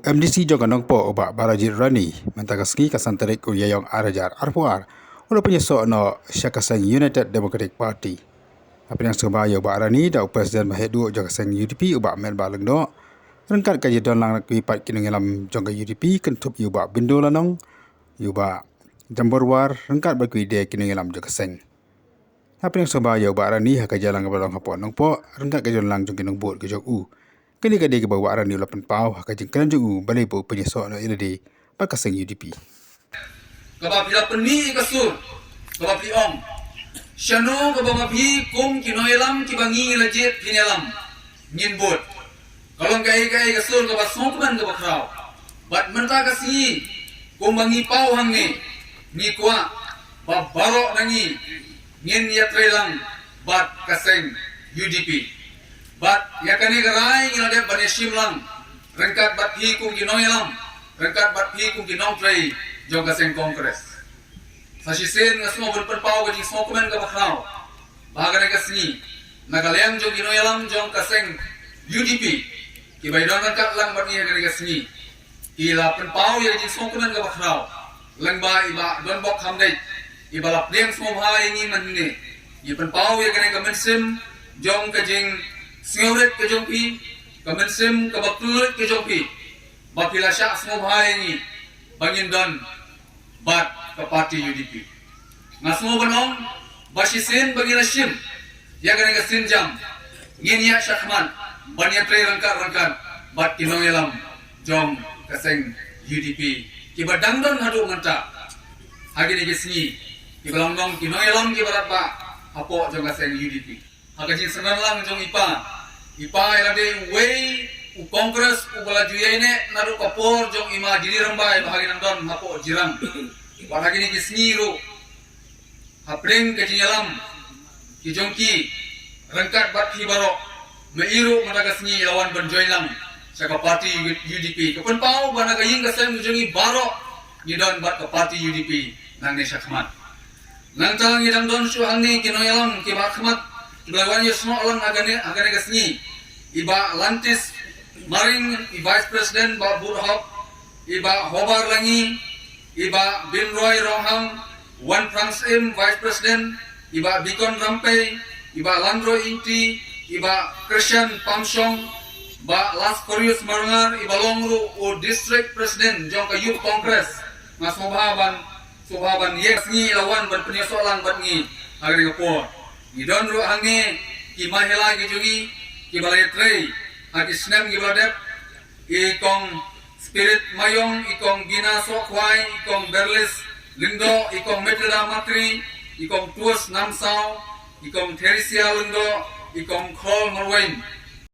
MDC jogan nongpo oba Barajit Rani mentagaski kasantarik uyayong arajar arpuar ulo penyesok no Syakaseng United Democratic Party. Apa yang sebaya oba Rani da Presiden Mahedu Jakaseng UDP oba Melba Lengdo rengkat kaji don lang kipat kinungelam jongga UDP kentup yuba bindu lanong yuba jamborwar rengkat berkui de kinungelam Jakaseng. Apa yang sebaya oba Rani haka jalan kebalong hapon nongpo rengkat kaji don lang jongga nongbut ke jok kini kadai ke bawa Rani ulapan pau haka jengkalan jok balai po penyesok no ilade Pakaseng UDP. Kabapila peni kasur, kabapi ong. Syano kabapi kum kinoelam kibangi lajit kinelam. Nyinbut. Kalau kai kasur kabas songkuman kabakrau. Bat menta kasi kum bangi pau hangne. Ni kuat babaro nangi. Nyin yatrelang bat kaseng UDP. Bat yakani garai ngilade banesim lang. Rengkat bat hi kum kinoelam. Rengkat bat hi kum kinongtrei. Jongga seng kongres. Sasisen nga semua berpenpau gajing semua komen ke bakrau. Bahagia ke sini. Nagaliang jong ginoyalam jong kaseng UDP. Kibai don rangkat lang bat niya ke sini. Ila penpau ya gajing semua komen ke bakrau. Lang ba iba don bok hamdai. Iba lapdiang semua bahaya ini manhine. Ia penpau ya ke mensim jong kajing singauret ke jong pi. Kemensim ke baktulut ke jong pi. Bapila syak semua bahaya ini. Bangin don bat ke parti UDP. Ngasmo benong basisin bagi rasim. Ya kena kesin jam. Nginya syakman banya tre rangkat bat kinongelam jom kaseng UDP. Kiba dangdon hadu nganta. Hagi ni gesni kiba longgong kinongelam kiba ba apo jom kaseng UDP. Hagaji senang lang jom ipa. Ipa elade way kongres ubala juya ini naru kapor jong ima diri rembai bahagi nandon hapo jiram bahagi ni kisniru hapring kejinyalam kijongki rengkat bat hibaro meiru madagasni lawan benjoilang saka parti UDP kapan pau banaga yingga sem jongi baro nidon bat ke parti UDP nang nesha khamat nang tang idang don su angni kinoyalam kiba khamat belawan yusno lang agane gasni iba lantis maring Vice President Ba Burhok, iba Hobar Langi, iba Bin Roy Roham, Wan Franks M Vice President, iba Bikon Rampai, iba Landro Inti, iba Christian Pamsong, ba Las Koreus Marangar, iba Longru o District President jong Youth Congress, ngas subaban yes ngi lawan ban penyesolan ban ngi agri kapor. Idon ru hangi kimahela gijugi kibalai trei Agi senam gibaladep, ikong spirit mayong, ikong gina sokwai, ikong berlis lindo, ikong metilda matri, ikong tuas namsau, ikong terisia lindo, ikong kol marwain.